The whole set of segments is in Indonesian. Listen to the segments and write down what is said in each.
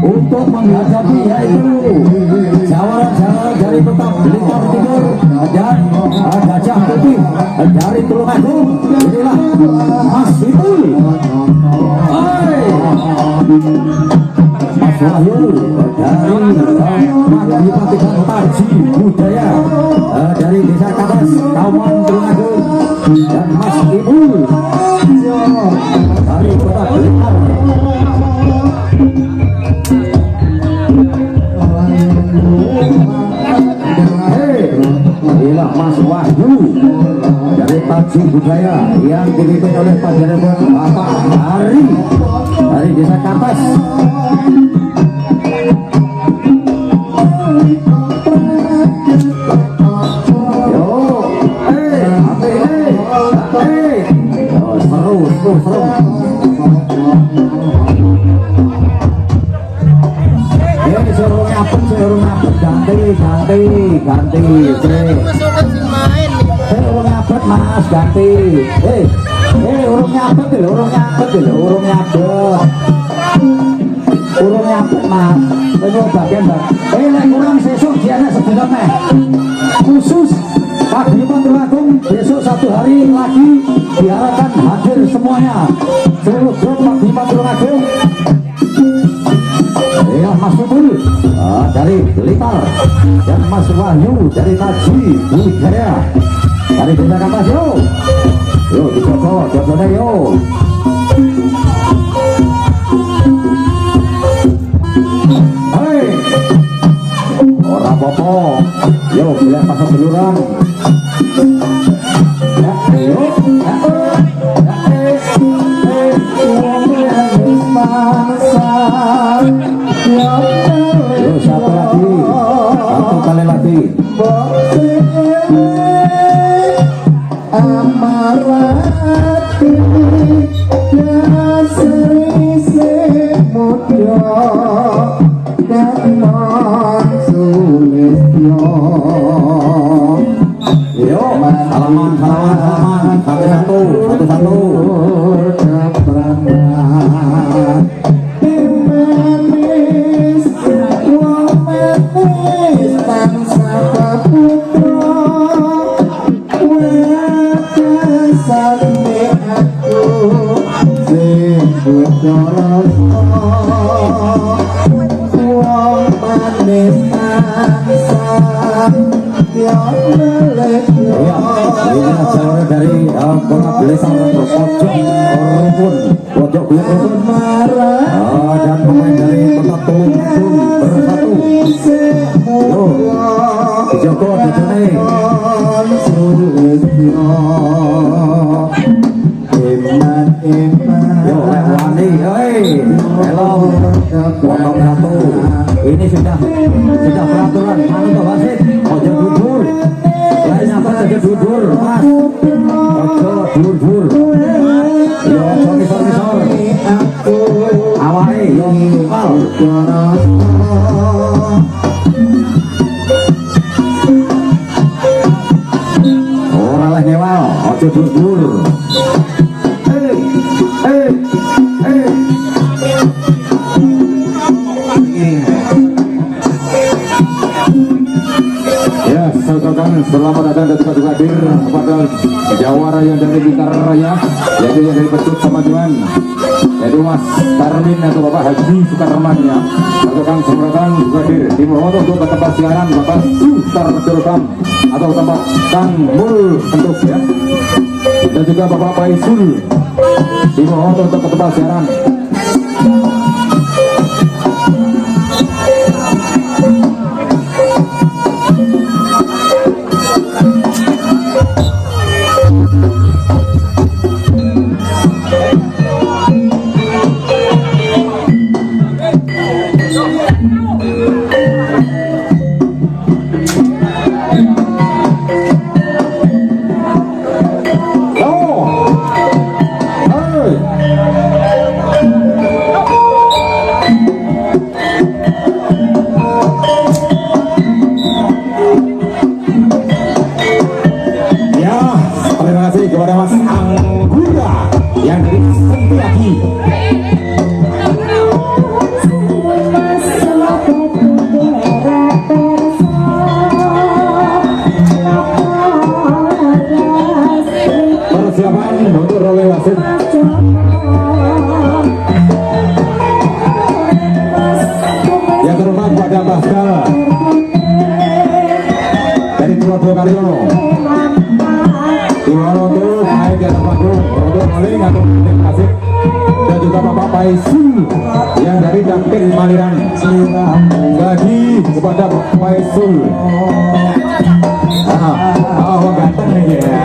untuk menghadapi yaitu jawara-jawara dari kota Blitar Timur dan Gajah Putih dari Tulungagung. Inilah Mas Ipul, Mas Wahyu dari Madipatikan Taji Budaya dari Desa Kapas Kauman Tulungagung, dan Mas Ipul dari kota Blitar. Inilah Mas Wahyu dari Taji Budaya yang dipimpin oleh Pak Direktur Bapak Hari dari Desa Kapas. Seru. Suruh nyapet, ganti. Urung nyapet Mas, ganti. Urung nyapet Mas. Penyuh bagian Mbak. Nek kurang sesuk diana sebentar meh. Khusus Paguyuban Tulungagung besok 1 hari lagi diharapkan hadir semuanya. Seluruh grup Paguyuban Tulungagung. Ya Mas Ipul dari Blitar dan Mas Wahyu dari Taji Budaya dari Desa Kapas. Yo dijogo yo. Hei, ora apa-apa. Yo boleh pasang beluran. Satu kali lagi. Amarati dasri semudo kaman sulistyo. Yo, salaman satu. Dari kota Blitar pojok rumpun dan pemain dari kota Tulungagung bersatu. Yo, Joko di yo Wani, hello, potong satu. Ini sudah peraturan Pak Wasit, ojo dudur. Lainnya apa saja dudur, Mas. Ojo dudur. Yo, sorry. Awai, yo ngipal. Ora lah nyewal, ojo dudur. Ya, selamat datang dan juga hadir kepada jawara yang dari Blitar Raya, yaitu yang dari Pecut Kemajuan, yaitu Mas Karmin atau Bapak Haji Sukarman ya. Rekan semprotan juga hadir. Dimohon untuk ke tempat siaran Bapak Sutar Jerukam atau tempat Tanggul Bentuk ya. Dan juga Bapak Paisul dimohon untuk ke tempat siaran. lagi kepada Faisul. Oh ganteng nih ya.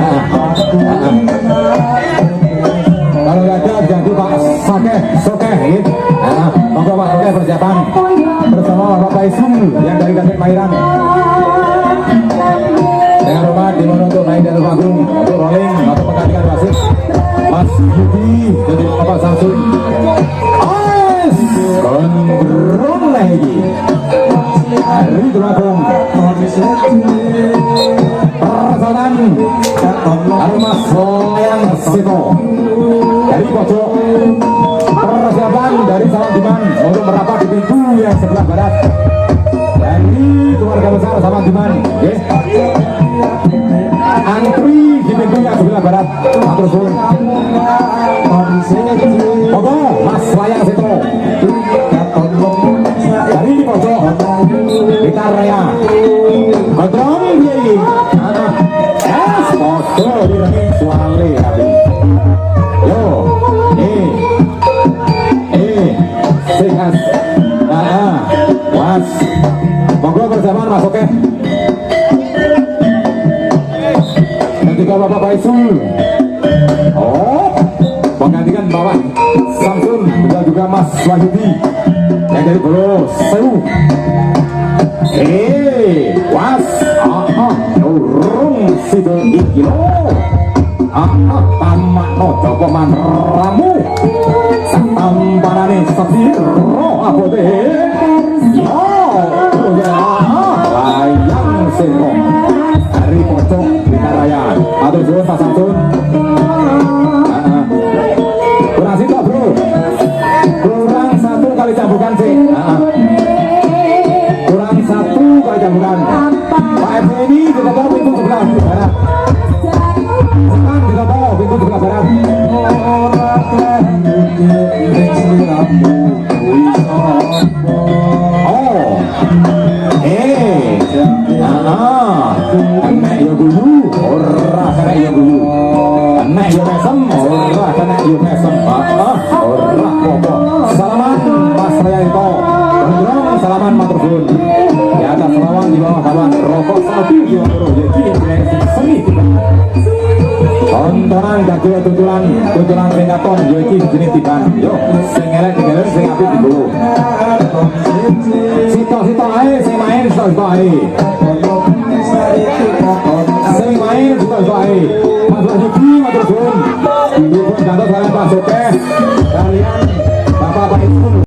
Kalau ada jadi Pak Sokeh gitu. Monggo Pak Sokeh persiapan bersama Bapak Faisul yang dari Kabupaten Pairan. Dengan hormat dimohon untuk naik dari panggung untuk rolling atau menggantikan wasit Mas Yudi jadi Bapak Samsul. Gondrong lagi dari Tulung perasaan Mas Soyang Sito dari pojok persiapan dari Salam Diman untuk merapat di pintu yang sebelah barat dari keluarga besar Salam Diman. Antri di pintu yang sebelah barat. Terus Oke, Mas Soyang Sito dari di pojok Blitar Raya. Gondrong Yai foto di rekening suale hari. Yo, sehat. Was. Monggo bersamaan Mas Oke. Dan juga Bapak Faisul. Oh, menggantikan Bapak Samsul dan juga Mas Wahyudi yang dari Bolo Sewu. Was. Nurung sido ikilo. Tamakno Joko Manramu. Satampanane sepiro abote. Yo, layang seno. Dari pojok Blitar Raya. Matur suwun Pak Samsun. Kurang sitok bro. Kurang satu kali cambukan sih. Kurang satu kali cambukan. Pak FNI kita bawa pintu sebelah barat. Sekarang kita bawa pintu sebelah barat. Enak ya guyu, ora kena ya guyu. Enak ya mesem, ora kena ya mesem. Ora popo. Salaman Mas Rianto. Gondrong salaman matur suwun. Di atas lawan di bawah lawan rokok satu yang jadi seni. Tontonan gagal tuntulan ringkaton yo iki jenis tiban. Yo sing elek digawe sing apik dibulu. Sito ae sing main sito ae. Sing main sito ae. Mas Wahyudi matur suwun. Dipun gantos kalian Pak Sokeh. Kalian Bapak Faisul.